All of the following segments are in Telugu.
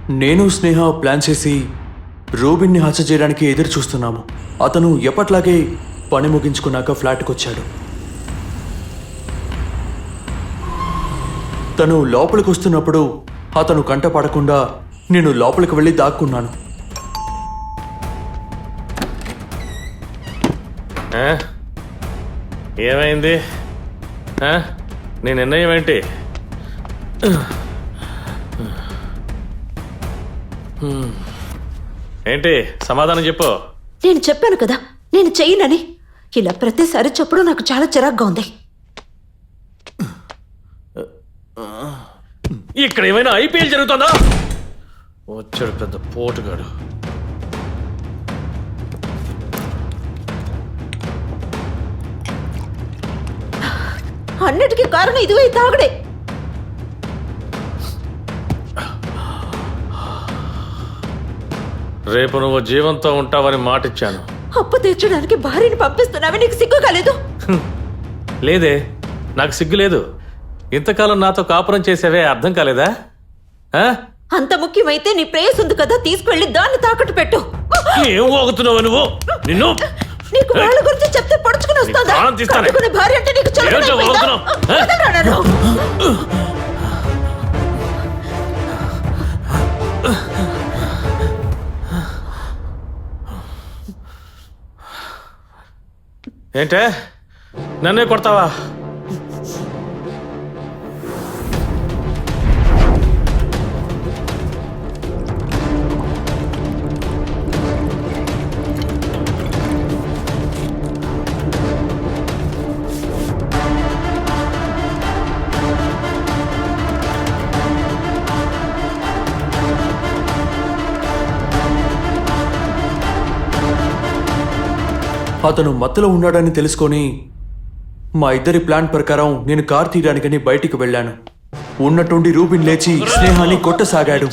నేను స్నేహ ప్లాన్ చేసి రూబిన్ని హత్య చేయడానికి ఎదురు చూస్తున్నాము. అతను ఎప్పట్లాగే పని ముగించుకున్నాక ఫ్లాట్కి వచ్చాడు. తను లోపలికి వస్తున్నప్పుడు అతను కంట పడకుండా నేను లోపలికి వెళ్ళి దాక్కున్నాను. ఏమైంది? నీ నిర్ణయం ఏంటి? ఏంటి సమాధానం చెప్పు. నేను చెప్పాను కదా నేను చెయ్యనని. ఇలా ప్రతిసారి చెప్పడం నాకు చాలా చిరాగ్గా ఉంది. ఇక్కడ ఏమైనా ఐపీఎల్ జరుగుతుందా? వచ్చాడు పెద్ద పోటుగాడు. అన్నిటికీ కారణం ఇదిగో ఈ తాగుడే. రేపు నువ్వు జీవంతో ఉంటావని మాటిచ్చాను. అప్పు తీర్చడానికి భార్యని పంపిస్తున్నావే నీకు సిగ్గు కాలేదు? లేదే, నాకు సిగ్గు లేదు. ఇంతకాలం నాతో కాపురం చేసేవే అర్థం కాలేదా? అంత ముఖ్యమైతే నీ ప్రేయస్ ఉంది కదా, తీసుకువెళ్ళి దాన్ని తాకట్టు పెట్టు. ఏం పోగుతున్నావు నువ్వు? నిన్ను నీకు వాళ్ళ గురించి చెప్తే పడుచుకుని వస్తుందా? కట్టుకునే భార్య అంటే నీకు ఏంటే నన్నే కొడతావా? అతను మత్తులో ఉన్నాడని తెలుసుకొని మా ఇద్దరి ప్లాన్ ప్రకారం నేను కార్ తీయడానికని బయటికి వెళ్ళాను. ఉన్నట్టుండి రూబిన్ లేచి స్నేహాన్ని కొట్టసాగాడు.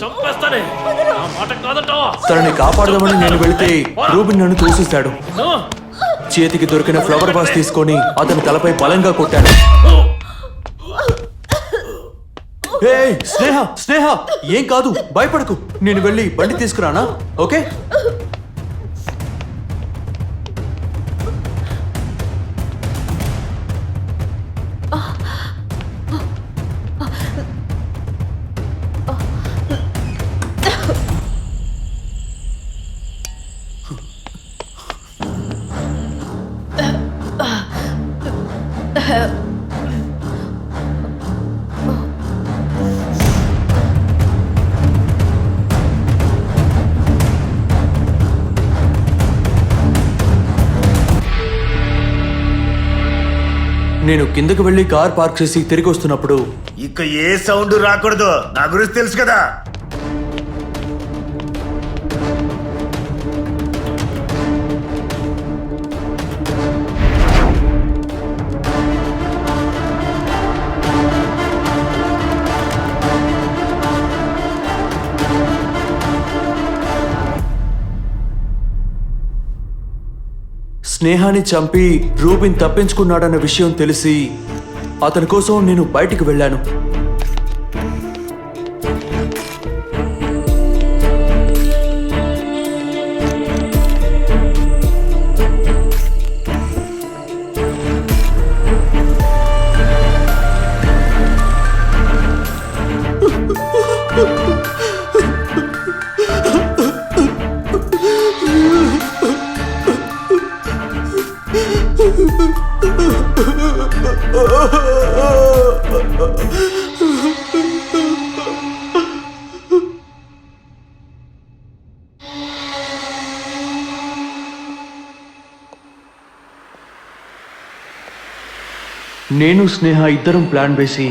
తనని కాపాడదామని నేను వెళితే రూబిన్ నన్ను తోసేశాడు. చేతికి దొరికిన ఫ్లవర్ వాస్ తీసుకొని అతని తలపై బలంగా కొట్టాను. స్నేహ స్నేహ ఏం కాదు, భయపడకు. నేను వెళ్ళి బండి తీసుకురానా? ఓకే. నేను కిందకు వెళ్ళి కార్ పార్క్ చేసి తిరిగి వస్తున్నప్పుడు ఇక ఏ సౌండ్ రాకూడదు, నా గురించి తెలుసు కదా. స్నేహాన్ని చంపి రూబిన్ తప్పించుకున్నాడన్న విషయం తెలిసి అతని కోసం నేను బయటికి వెళ్ళాను. నేను స్నేహ ఇద్దరం ప్లాన్ వేసి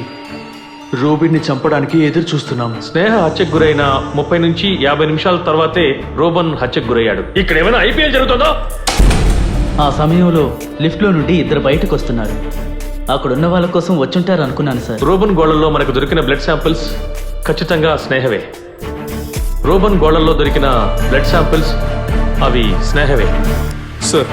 రూబిన్ని చంపడానికి ఎదురు చూస్తున్నాం. స్నేహ హత్యకు గురైన 30 నుంచి 50 నిమిషాల తర్వాతే రోబన్ హత్యకు గురయ్యాడు. ఇక్కడ ఏమైనా ఐపీఎల్ జరుగుతుందో? ఆ సమయంలో లిఫ్ట్ లో నుండి ఇద్దరు బయటకు వస్తున్నారు. అక్కడున్న వాళ్ళ కోసం వచ్చుంటారు అనుకున్నాను సార్. రోబన్ గోళల్లో మనకు దొరికిన బ్లడ్ శాంపిల్స్ ఖచ్చితంగా స్నేహవే. రోబన్ గోళల్లో దొరికిన బ్లడ్ శాంపిల్స్ అవి స్నేహవే. సార్